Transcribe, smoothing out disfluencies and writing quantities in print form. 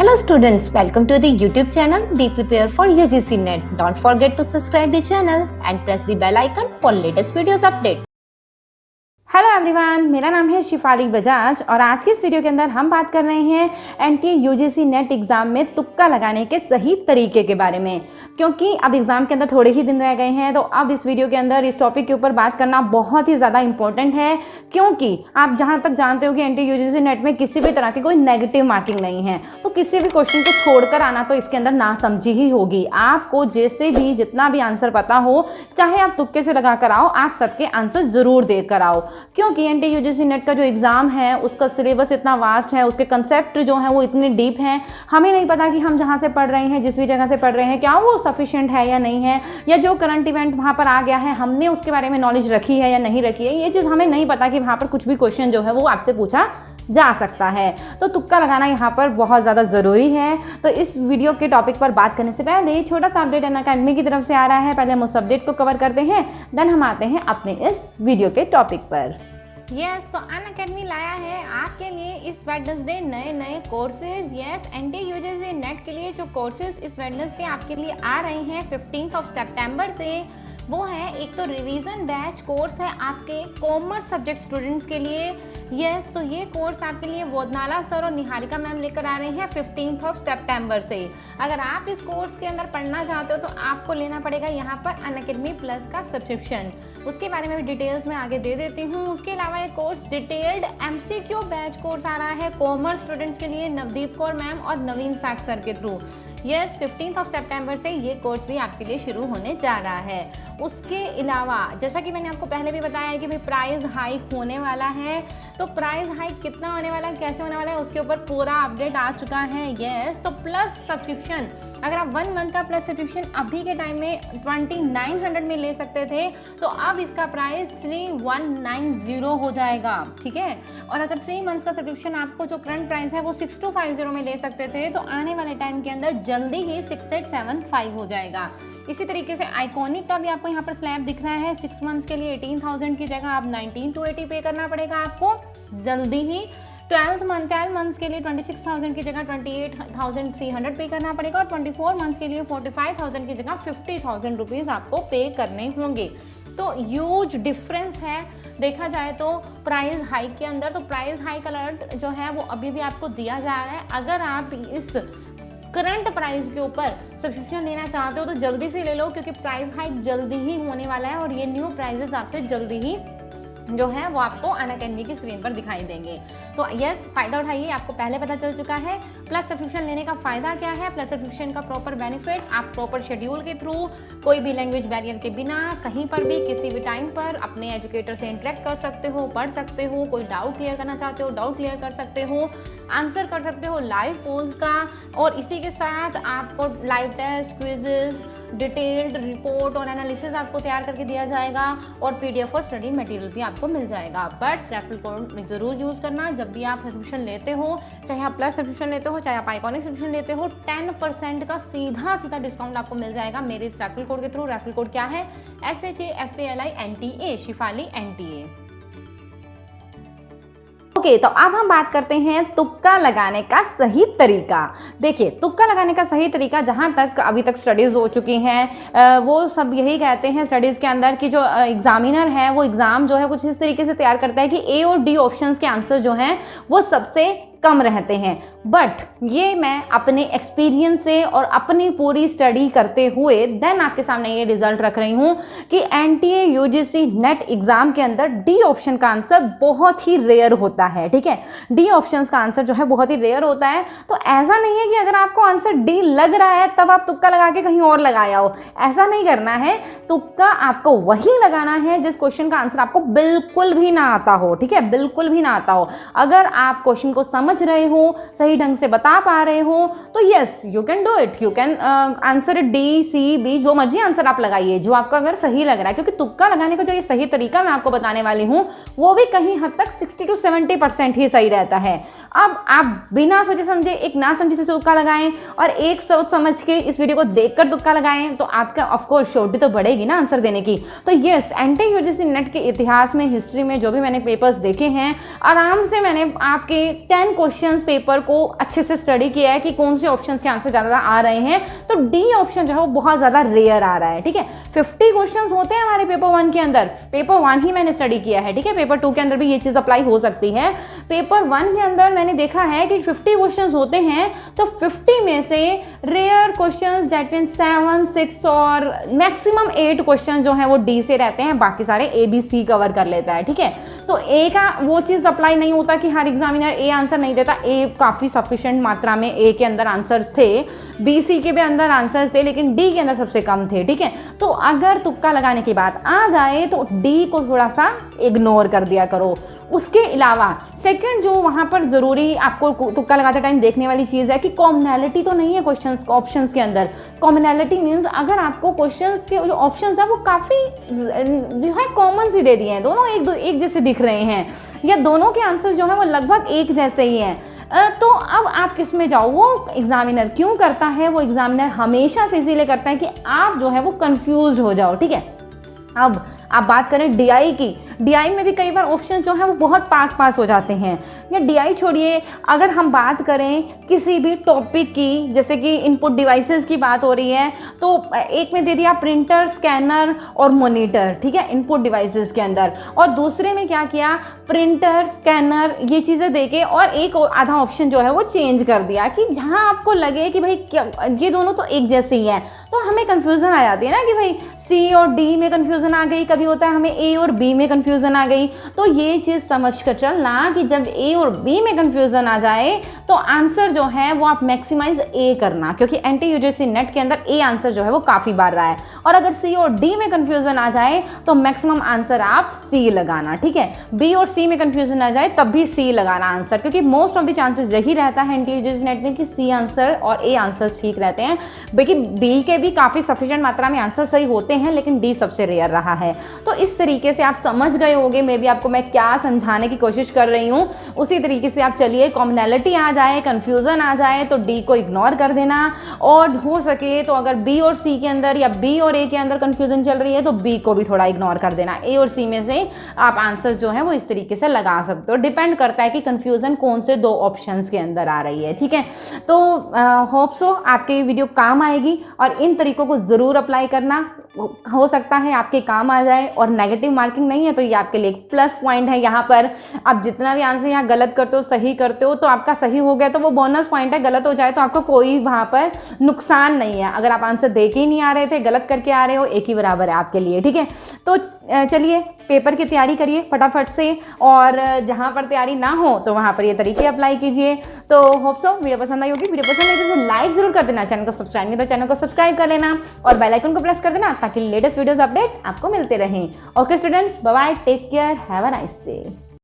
Hello students, welcome to the YouTube channel Be Prepared for UGC NET. Don't forget to subscribe the channel and press the bell icon for latest videos update. Hello everyone, मेरा नाम है शिफाली बजाज और आज की इस video के अंदर हम बात कर रहे हैं एनटीए यूजीसी नेट एग्ज़ाम में तुक्का लगाने के सही तरीके के बारे में। क्योंकि अब एग्ज़ाम के अंदर थोड़े ही दिन रह गए हैं, तो अब इस वीडियो के अंदर इस टॉपिक के ऊपर बात करना बहुत ही ज़्यादा इंपॉर्टेंट है। क्योंकि आप जहाँ तक जानते हो कि एनटीए यूजीसी नेट में किसी भी तरह की कोई नेगेटिव मार्किंग नहीं है, तो किसी भी क्वेश्चन को छोड़कर आना तो इसके अंदर नासमझी ही होगी। आपको जैसे भी जितना भी आंसर पता हो, चाहे आप तुक्के से लगा कर आओ, आप सबके आंसर ज़रूर देकर आओ। क्योंकि एनटीए यूजीसी नेट का जो एग्ज़ाम है उसका सिलेबस इतना वास्ट है, उसके कंसेप्ट जो हैं वो इतने डीप हैं, हमें नहीं पता कि हम जहाँ से पढ़ रहे हैं, जिस भी जगह से पढ़ रहे हैं, क्या वो सफिशिएंट है या नहीं है, या जो करंट इवेंट वहाँ पर आ गया है हमने उसके बारे में नॉलेज रखी है या नहीं रखी है। ये चीज़ हमें नहीं पता कि वहाँ पर कुछ भी क्वेश्चन जो है वो आपसे पूछा जा सकता है। तो तुक्का लगाना यहाँ पर बहुत ज़्यादा ज़रूरी है। तो इस वीडियो के टॉपिक पर बात करने से पहले छोटा सा अपडेट अनअकैडमी की तरफ से आ रहा है। पहले हम उस अपडेट को कवर करते हैं, देन हम आते हैं अपने इस वीडियो के टॉपिक पर। तो अनअकैडमी लाया है आपके लिए इस वेडनेसडे नए कोर्सेज। एनटीए यूजीसी नेट के लिए जो कोर्सेज इस वेडनेसडे आपके लिए आ रहे हैं 15 सितंबर से, वो है एक तो रिवीजन बैच कोर्स है आपके कॉमर्स सब्जेक्ट स्टूडेंट्स के लिए। तो ये कोर्स आपके लिए वोदनाला सर और निहारिका मैम लेकर आ रहे हैं 15 सितंबर से। अगर आप इस कोर्स के अंदर पढ़ना चाहते हो तो आपको लेना पड़ेगा यहाँ पर अनअकैडमी प्लस का सब्सक्रिप्शन। उसके बारे में भी डिटेल्स में आगे दे देती हूँ। उसके अलावा एक course detailed MCQ batch course आ रहा है कॉमर्स स्टूडेंट्स के लिए नवदीप कौर मैम और नवीन साख सर के थ्रू। 15 सितंबर से ये कोर्स भी आपके लिए शुरू होने जा रहा है। उसके अलावा जैसा कि मैंने आपको पहले भी बताया है कि भाई प्राइस हाइक होने वाला है, तो प्राइस हाइक कितना होने वाला है, कैसे होने वाला है, उसके ऊपर पूरा अपडेट आ चुका है। तो प्लस सब्सक्रिप्शन, अगर आप 1 मंथ का प्लस सब्सक्रिप्शन अभी के टाइम में 2900 में ले सकते थे, तो अब इसका प्राइस 3190 हो जाएगा, ठीक है। और अगर 3 मंथ्स का सब्सक्रिप्शन आपको जो करंट प्राइस है वो 6250 में ले सकते थे, तो आने वाले टाइम के अंदर जल्दी ही 6875 हो जाएगा। इसी तरीके से आइकॉनिक का भी आपको यहाँ पर स्लैब दिख रहा है। 6 मंथ्स के लिए 18,000 की जगह आप 19,280 पे करना पड़ेगा आपको जल्दी ही। 12 मंथ्स के लिए 26,000 की जगह 28,300 पे करना पड़ेगा, और 24 मंथ्स के लिए 45,000 की जगह 50,000 रुपीज़ आपको पे करने होंगे। तो ह्यूज डिफरेंस है देखा जाए तो प्राइस हाइक के अंदर। तो प्राइस हाइक अलर्ट जो है वो अभी भी आपको दिया जा रहा है। अगर आप इस करंट प्राइस के ऊपर सब्सक्रिप्शन लेना चाहते हो तो जल्दी से ले लो, क्योंकि प्राइस हाइक जल्दी ही होने वाला है और ये न्यू प्राइजेस आपसे जल्दी ही जो है वो आपको अनअकैडमी की स्क्रीन पर दिखाई देंगे। तो फ़ायदा उठाइए, आपको पहले पता चल चुका है। प्लस सब्सक्रिप्शन लेने का फ़ायदा क्या है, प्लस सब्सक्रिप्शन का प्रॉपर बेनिफिट, आप प्रॉपर शेड्यूल के थ्रू कोई भी लैंग्वेज बैरियर के बिना कहीं पर भी किसी भी टाइम पर अपने एजुकेटर से इंटरेक्ट कर सकते हो, पढ़ सकते हो, कोई डाउट क्लियर करना चाहते हो डाउट क्लियर कर सकते हो, आंसर कर सकते हो लाइव पोल्स का, और इसी के साथ आपको live test, quizzes, detailed report और एनालिसिस आपको तैयार करके दिया जाएगा, और पीडीएफ और स्टडी मटेरियल भी आपको मिल जाएगा। बट रेफरल कोड ज़रूर यूज़ करना जब भी आप सब्सक्रिप्शन लेते हो, चाहे आप प्लस सब्सक्रिप्शन लेते हो, चाहे आप आइकॉनिक सब्सक्रिप्शन लेते हो, 10% का सीधा डिस्काउंट आपको मिल जाएगा मेरे इस रेफरल कोड के थ्रू। रेफरल कोड क्या है, SHAFALI शिफाली NTA। तो अब हम बात करते हैं तुक्का लगाने का सही तरीका। देखिए, तुक्का लगाने का सही तरीका जहाँ तक अभी तक स्टडीज़ हो चुकी हैं वो सब यही कहते हैं स्टडीज़ के अंदर कि जो एग्जामिनर है वो एग्ज़ाम जो है कुछ इस तरीके से तैयार करता है कि A और D ऑप्शंस के आंसर जो हैं वो सबसे कम रहते हैं। बट ये मैं अपने एक्सपीरियंस से और अपनी पूरी स्टडी करते हुए देन आपके सामने ये रिजल्ट रख रही हूँ कि एनटीए यूजीसी नेट एग्जाम के अंदर डी ऑप्शन का आंसर बहुत ही रेयर होता है, ठीक है। डी ऑप्शन का आंसर जो है बहुत ही रेयर होता है। तो ऐसा नहीं है कि अगर आपको आंसर डी लग रहा है तब आप तुक्का लगा के कहीं और लगाया हो, ऐसा नहीं करना है। तुक्का आपको वही लगाना है जिस क्वेश्चन का आंसर आपको बिल्कुल भी ना आता हो, ठीक है, बिल्कुल भी ना आता हो। अगर आप क्वेश्चन को समझ रहे हो, सही ढंग से बता पा रहे हो, तो yes you can do it, you can answer D C B, जो मर्जी आंसर आप लगाइए जो आपको अगर सही लग रहा है। क्योंकि तुक्का लगाने का जो ये सही तरीका मैं आपको बताने वाली हूँ वो भी कहीं हद तक 60 to 70% ही सही रहता है। अब आप बिना सोचे समझे, एक ना समझे से तुक्का लगाएं और एक सोच समझ के इस वीडियो को देखकर तुक्का लगाएं, तो आपका ऑफकोर्स श्योरिटी तो बढ़ेगी ना आंसर देने की। तो यस, एनटीए यूजीसी नेट के इतिहास में, हिस्ट्री में जो भी मैंने पेपर्स देखे हैं, आराम से मैंने आपके 10 क्वेश्चंस पेपर को अच्छे से स्टडी किया है कि कौन से ऑप्शंस के आंसर ज़्यादा आ रहे हैं, तो डी ऑप्शन जो है वो बहुत ज़्यादा रेयर आ रहा है। ठीक है, 50 क्वेश्चंस होते हैं हमारे पेपर 1 के अंदर, पेपर 1 ही मैंने स्टडी किया है। ठीक है, पेपर 2 के अंदर भी ये चीज़ अप्लाई हो सकती है। पेपर 1 के अंदर मैंने देखा है कि 50 क्वेश्चंस होते हैं, तो 50 में से रेयर क्वेश्चंस दैट मीन 7, 6 और मैक्सिमम 8 क्वेश्चन जो हैं वो डी से रहते हैं, बाकी सारे ए बी सी कवर कर लेता है। ठीक है, तो ए का वो चीज़ अप्लाई नहीं होता कि हर एग्जामिनर ए आंसर नहीं देता। ए काफ़ी सफिशिएंट मात्रा में ए के अंदर आंसर्स थे, बी सी के भी अंदर आंसर्स थे, लेकिन डी के अंदर सबसे कम थे। ठीक है, तो अगर तुक्का लगाने की बात आ जाए तो डी को थोड़ा सा इग्नोर कर दिया करो। उसके अलावा सेकंड जो वहाँ पर ज़रूरी आपको तुक्का लगाते टाइम देखने वाली चीज़ है कि कॉमनैलिटी तो नहीं है क्वेश्चंस ऑप्शंस के अंदर। कॉमनैलिटी मीन्स अगर आपको क्वेश्चंस के जो ऑप्शंस है वो काफ़ी जो है कॉमन सी दे दिए हैं, दोनों एक जैसे दिख रहे हैं, या दोनों के आंसर्स जो है वो लगभग एक जैसे ही हैं, तो अब आप किस में जाओ? वो एग्जामिनर क्यों करता है? वो एग्जामिनर हमेशा से इसीलिए करता है कि आप जो है वो कंफ्यूज हो जाओ। ठीक है, अब आप बात करें डीआई की, डीआई में भी कई बार ऑप्शन जो है वो बहुत पास हो जाते हैं। या डीआई छोड़िए, अगर हम बात करें किसी भी टॉपिक की, जैसे कि इनपुट डिवाइसेस की बात हो रही है, तो एक में दे दिया प्रिंटर, स्कैनर और मॉनिटर। ठीक है, इनपुट डिवाइसेस के अंदर, और दूसरे में क्या किया, प्रिंटर, स्कैनर, ये चीज़ें देके और एक आधा ऑप्शन जो है वो चेंज कर दिया कि जहाँ आपको लगे कि भाई क्या ये दोनों तो एक जैसे ही हैं, तो हमें कन्फ्यूज़न आ जाती है ना कि भाई सी और डी में कन्फ्यूज़न आ गई, कभी होता है हमें ए और बी में कन्फ्यूज़न आ गई। तो ये चीज़ समझ कर चलना कि जब ए और बी में कन्फ्यूज़न आ जाए तो आंसर जो है वो आप मैक्सिमाइज ए करना, क्योंकि एंटी यूजीसी नेट के अंदर ए आंसर जो है वो काफ़ी बार रहा है। और अगर सी और डी में कन्फ्यूज़न आ जाए तो मैक्सिमम आंसर आप सी लगाना। ठीक है, बी और सी में कन्फ्यूज़न आ जाए तब भी सी लगाना आंसर, क्योंकि मोस्ट ऑफ द चांसेस यही रहता है एंटी यूजीसी नेट में कि सी आंसर और ए आंसर ठीक रहते हैं। बाकी बी के भी काफ़ी सफिशिएंट मात्रा में आंसर सही होते हैं, लेकिन डी सबसे रेयर रहा है। तो इस तरीके से आप समझ गए होंगे मे बी आपको मैं क्या समझाने की कोशिश कर रही हूँ। उसी तरीके से आप चलिए, कॉमनैलिटी आ जाए, कन्फ्यूज़न आ जाए तो डी को इग्नोर कर देना, और हो सके तो अगर बी और सी के अंदर या बी और ए के अंदर कन्फ्यूज़न चल रही है तो बी को भी थोड़ा इग्नोर कर देना। ए और सी में से आप आंसर जो है वो इस तरीके से लगा सकते हो, डिपेंड करता है कि कन्फ्यूज़न कौन से दो ऑप्शंस के अंदर आ रही है। ठीक है, तो होप सो आपके वीडियो काम आएगी और इन तरीकों को ज़रूर अप्लाई करना, हो सकता है आपके काम आ जाए। और नेगेटिव मार्किंग नहीं है तो ये आपके लिए एक प्लस पॉइंट है। यहाँ पर आप जितना भी आंसर यहाँ गलत करते हो सही करते हो तो आपका सही हो गया तो वो बोनस पॉइंट है, गलत हो जाए तो आपको कोई वहाँ पर नुकसान नहीं है। अगर आप आंसर दे के ही नहीं आ रहे थे, गलत करके आ रहे हो, एक ही बराबर है आपके लिए। ठीक है, तो चलिए पेपर की तैयारी करिए फटाफट से, और जहाँ पर तैयारी ना हो तो वहाँ पर ये तरीके अप्लाई कीजिए। तो होप सो वीडियो पसंद आई होगी। वीडियो पसंद आई तो लाइक जरूर कर देना, चैनल को सब्सक्राइब नहीं तो चैनल को सब्सक्राइब कर लेना और बेल आइकन को प्रेस कर देना ताकि लेटेस्ट वीडियोस अपडेट आपको मिलते रहें। Okay students, bye bye, take care, have a nice day.